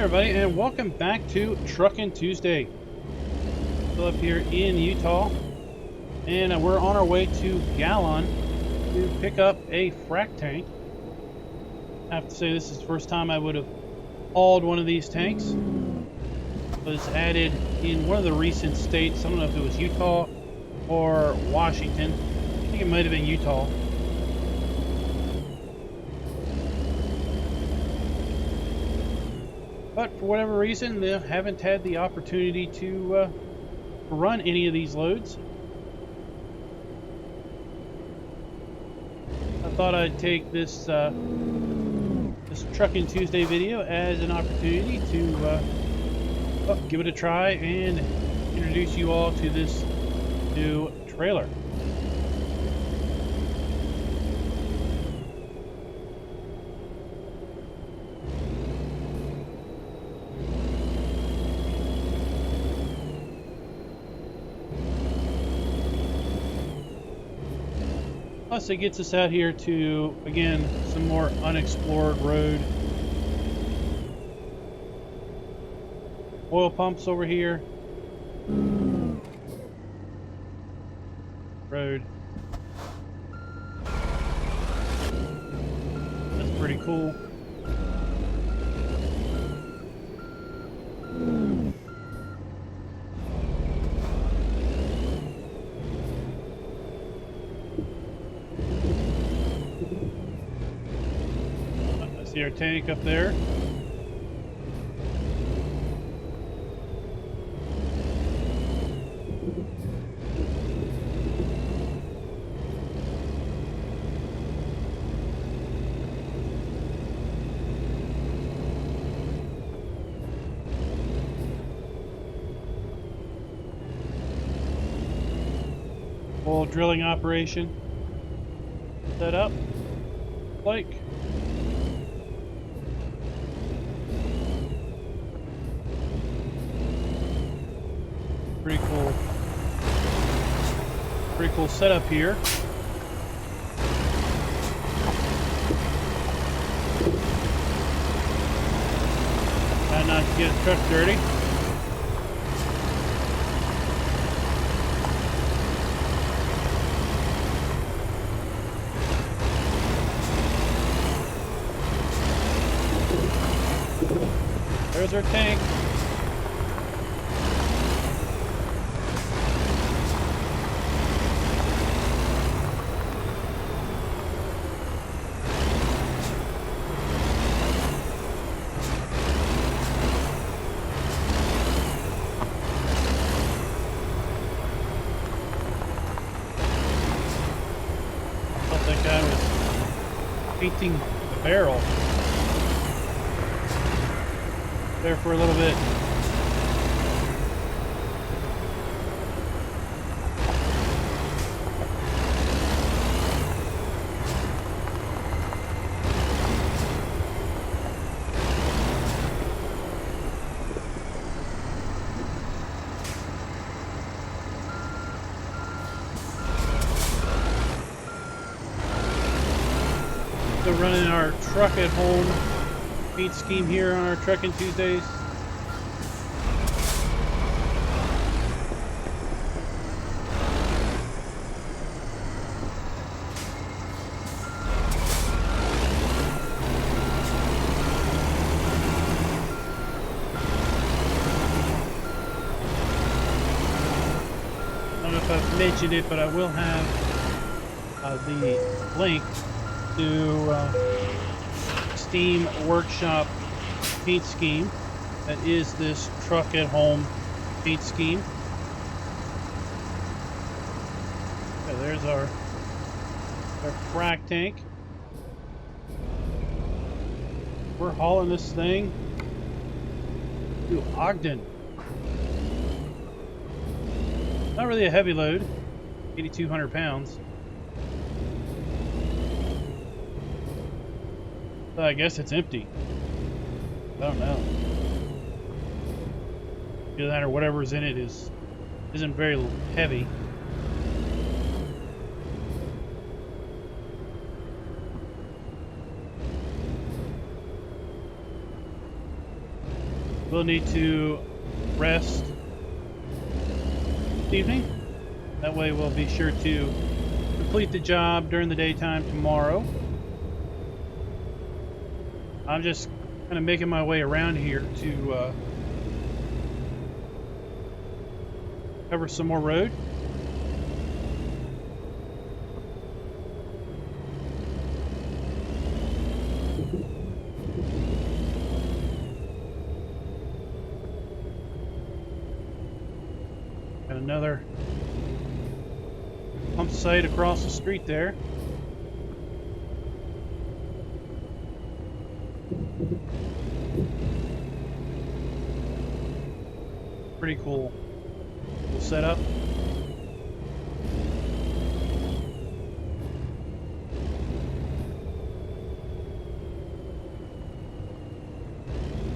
everybody, and welcome back to Truckin' Tuesday. Still up here in Utah, and we're on our way to Gallon to pick up a frack tank. I have to say this is the first time I would have hauled one of these tanks. It was added in one of the recent states. I don't know if it was Utah or Washington. I think it might have been Utah. But for whatever reason, they haven't had the opportunity to run any of these loads. I thought I'd take this this Truckin' Tuesday video as an opportunity to give it a try and introduce you all to this new trailer. Plus, it gets us out here to, again, some more unexplored road. Oil pumps over here. Road. That's pretty cool. See our tank up there. Full drilling operation set up. Like. Pretty cool setup here. Try not to get the truck dirty. There's our tank. That guy was painting the barrel there for a little bit. So running our truck at home paint scheme here on our Truckin' Tuesdays. I don't know if I've mentioned it, but I will have the link to Steam Workshop paint scheme. That is this truck at home paint scheme. Okay, there's our frack tank. We're hauling this thing to Ogden. Not really a heavy load, 8,200 pounds. I guess it's empty. I don't know. Either that or whatever's in it isn't very heavy. we'll need to rest this evening. That way we'll be sure to complete the job during the daytime tomorrow. I'm just kind of making my way around here to cover some more road. Got another pump site across the street there. Pretty cool. Cool setup.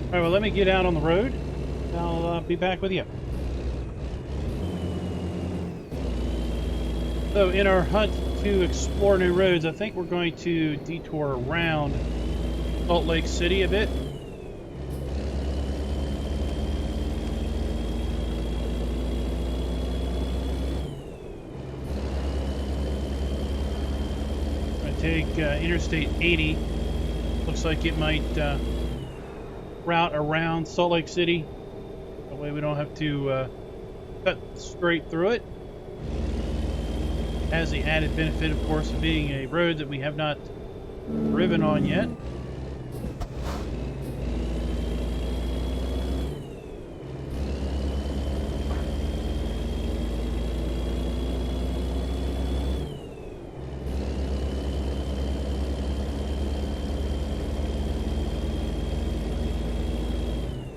All right, well, let me get out on the road. I'll be back with you. So in our hunt to explore new roads, I think we're going to detour around Salt Lake City a bit. I'm going to take Interstate 80. Looks like it might route around Salt Lake City. That way we don't have to cut straight through it. Has the added benefit, of course, of being a road that we have not driven on yet.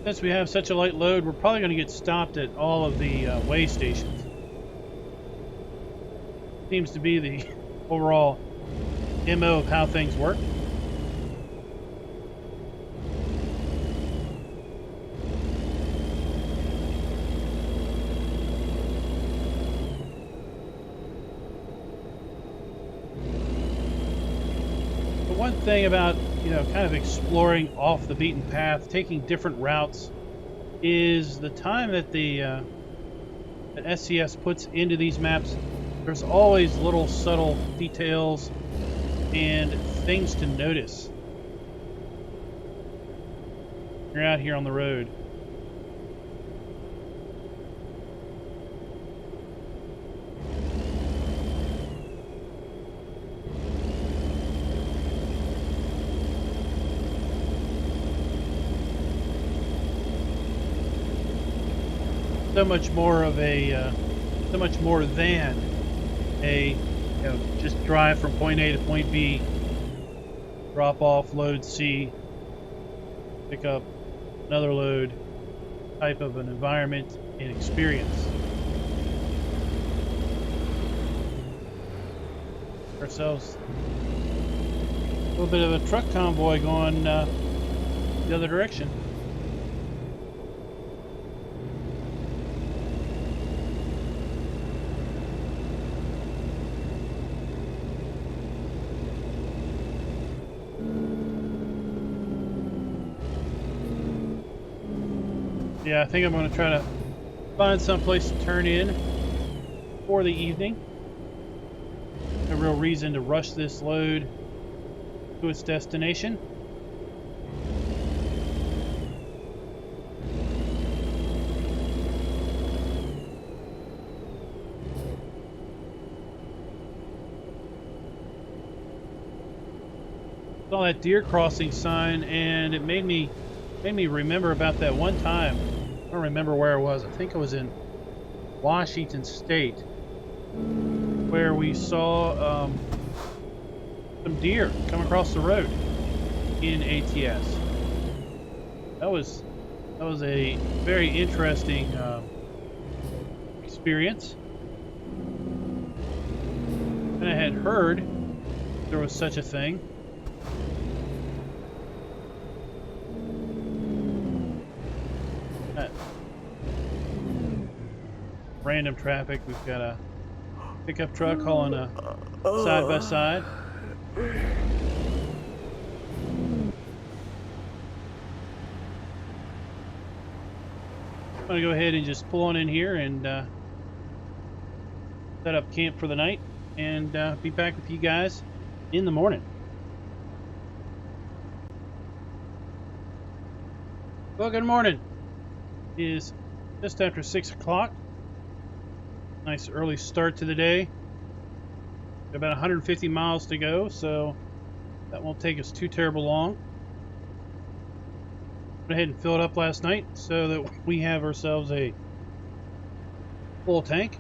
Since we have such a light load, we're probably going to get stopped at all of the way stations. Seems to be the overall MO of how things work. The one thing about, kind of exploring off the beaten path, taking different routes, is the time that that SCS puts into these maps. There's always little subtle details and things to notice. You're out here on the road. So much more than a just drive from point A to point B, drop off, load C, pick up another load type of an environment and experience. Ourselves a little bit of a truck convoy going the other direction. Yeah, I think I'm going to try to find some place to turn in for the evening. No real reason to rush this load to its destination. Saw that deer crossing sign, and it made me remember about that one time. I don't remember where it was. I think it was in Washington State, where we saw some deer come across the road in ATS. That was a very interesting experience. And I had heard there was such a thing. Random traffic. We've got a pickup truck hauling a side by side. I'm going to go ahead and just pull on in here and set up camp for the night and be back with you guys in the morning. Well, good morning. It is just after 6 o'clock. Nice early start to the day. About 150 miles to go, so that won't take us too terrible long. Went ahead and filled up last night so that we have ourselves a full tank.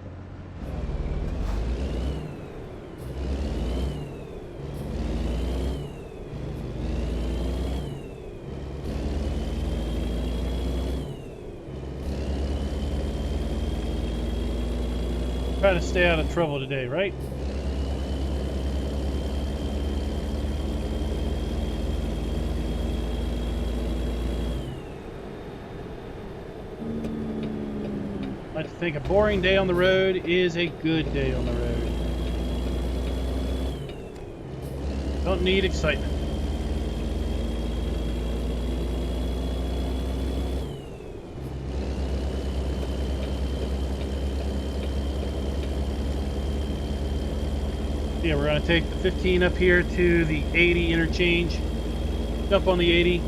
Trying to stay out of trouble today, right? I like to think a boring day on the road is a good day on the road. Don't need excitement. Yeah, we're going to take the 15 up here to the 80 interchange. Jump on the 80.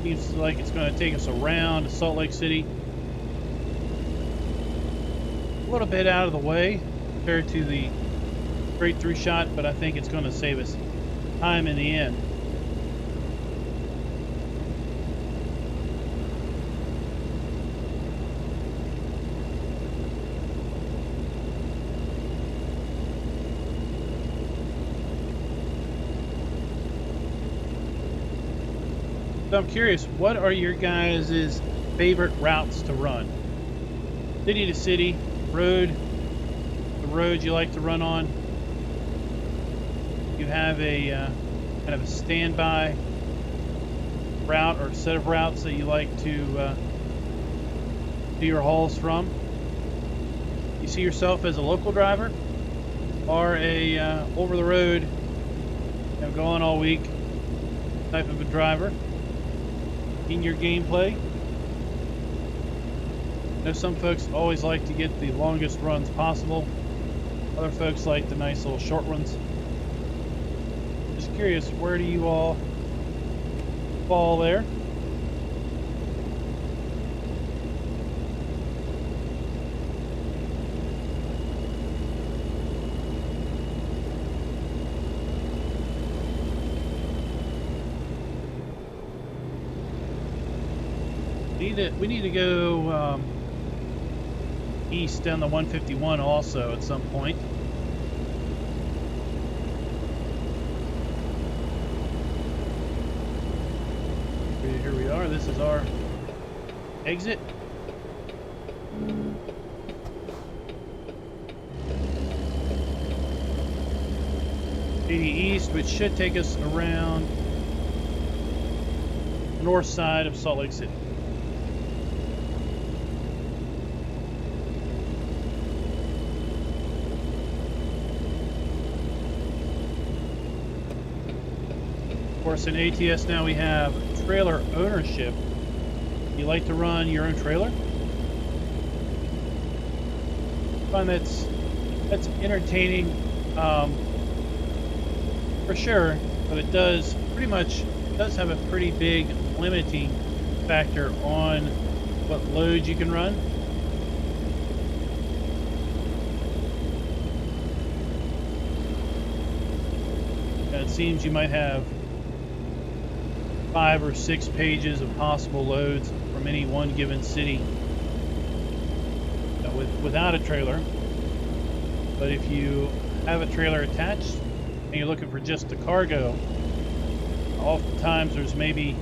Seems like it's going to take us around Salt Lake City. A little bit out of the way compared to the straight through shot, but I think it's going to save us time in the end. So I'm curious, what are your guys' favorite routes to run? City to city, road, the roads you like to run on. You have a kind of a standby route or set of routes that you like to do your hauls from. You see yourself as a local driver or a over the road, go on all week type of a driver in your gameplay? I know some folks always like to get the longest runs possible. Other folks like the nice little short ones. Just curious, where do you all fall there? We need to go east down the 151 also at some point. Here we are. This is our exit. East, which should take us around the north side of Salt Lake City. Of course, in ATS now we have trailer ownership. You like to run your own trailer? I find that's entertaining for sure, but it does have a pretty big limiting factor on what loads you can run. It seems you might have 5 or 6 pages of possible loads from any one given city without a trailer. But if you have a trailer attached and you're looking for just the cargo, oftentimes there's maybe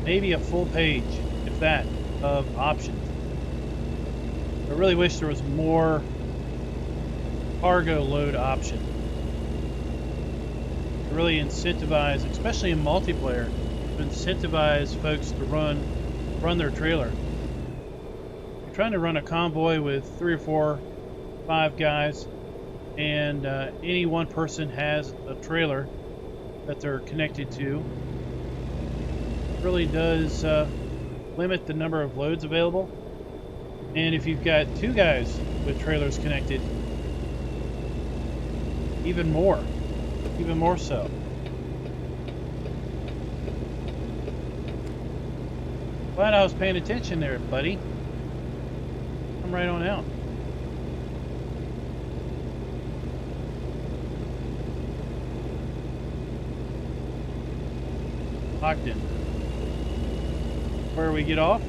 a full page, if that, of options. I really wish there was more cargo load options. Really incentivize, especially in multiplayer, to incentivize folks to run their trailer. You're trying to run a convoy with 3 or 4, 5 guys, and any one person has a trailer that they're connected to. It really does limit the number of loads available. And if you've got 2 guys with trailers connected, even more so. Glad I was paying attention there, buddy. Come right on out. Ogden. Where we get off?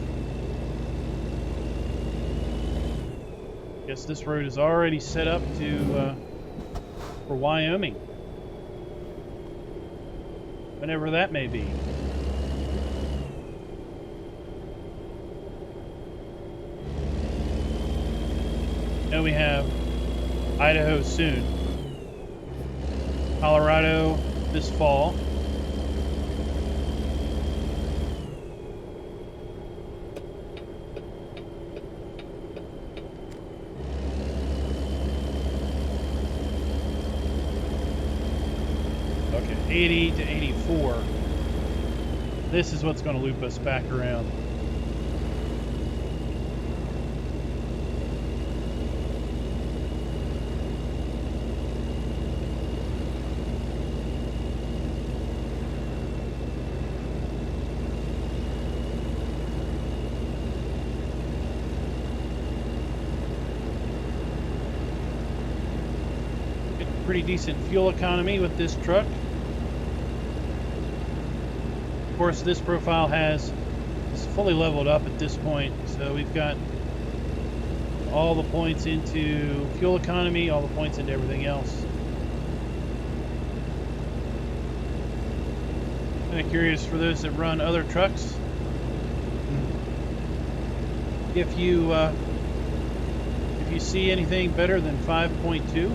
Guess this road is already set up to for Wyoming, whenever that may be. Now we have Idaho soon, Colorado this fall. Okay, 80 to 84. This is what's going to loop us back around. Pretty decent fuel economy with this truck. Of course, this profile is fully leveled up at this point, so we've got all the points into fuel economy, all the points into everything else. Kind of curious for those that run other trucks, if you see anything better than 5.2.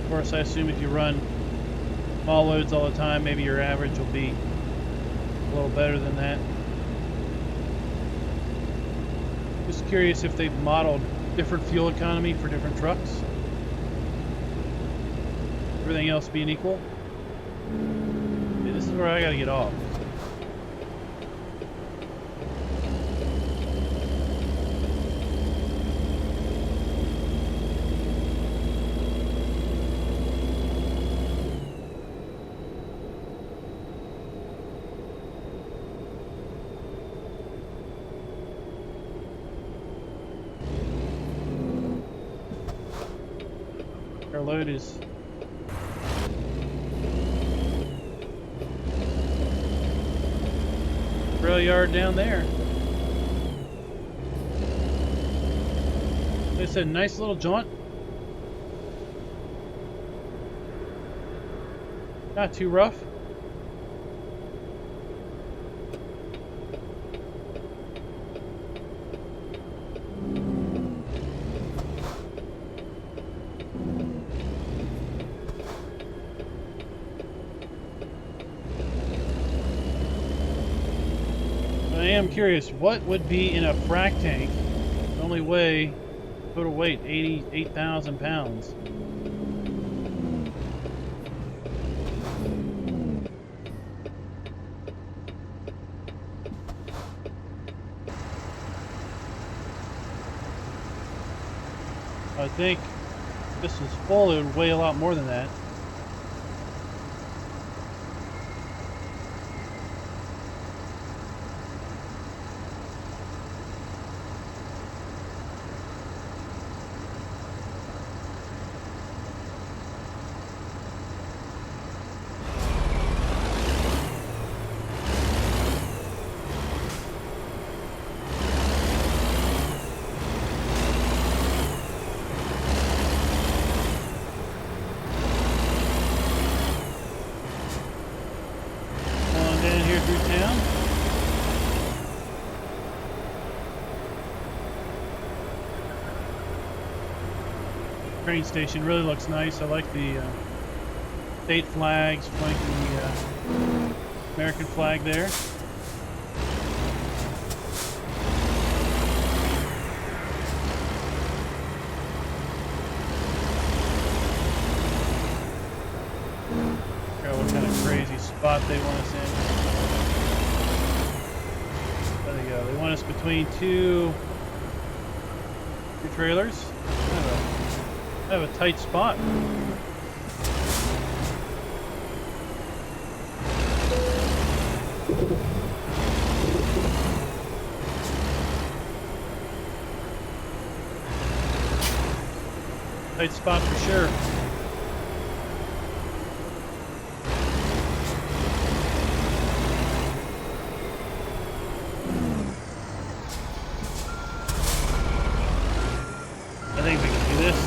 Of course, I assume if you run small loads all the time, maybe your average will be a little better than that. Just curious if they've modeled different fuel economy for different trucks. Everything else being equal. Okay, this is where I gotta get off. Our load is rail yard down there. Like I said, nice little jaunt. Not too rough. I am curious, what would be in a frack tank? Only weigh, total weight, 88,000 pounds. I think if this was full, it would weigh a lot more than that. Train station really looks nice. I like the state flags flanking the American flag there. Figure out what kind of crazy spot they want us in. They want us between two trailers. I have a tight spot. Tight spot for sure. I think we can do this.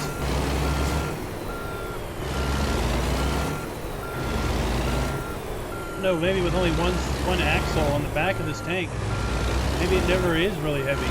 No, maybe with only one axle on the back of this tank, maybe it never is really heavy.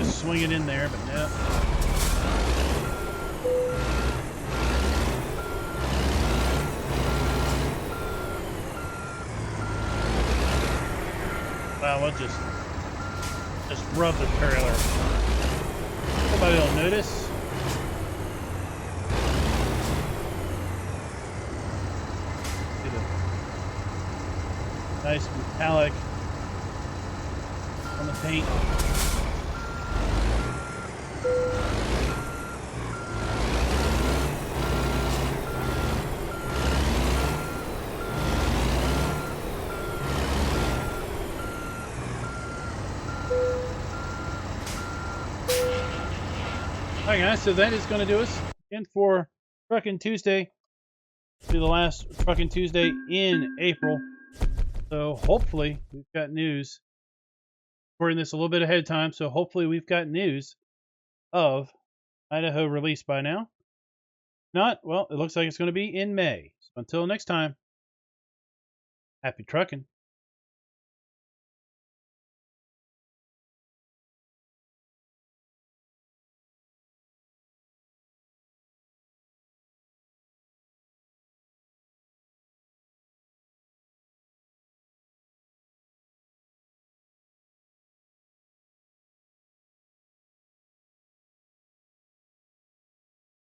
Swing it in there, but no. Wow, we'll just rub the trailer. Nobody will notice. Get a nice metallic on the paint. Alright guys, so that is going to do us again for Truckin' Tuesday. To the last Truckin' Tuesday in April. So hopefully we've got news. Recording this a little bit ahead of time, so hopefully we've got news of Idaho release by now. If not, well, it looks like it's going to be in May. So until next time, happy trucking.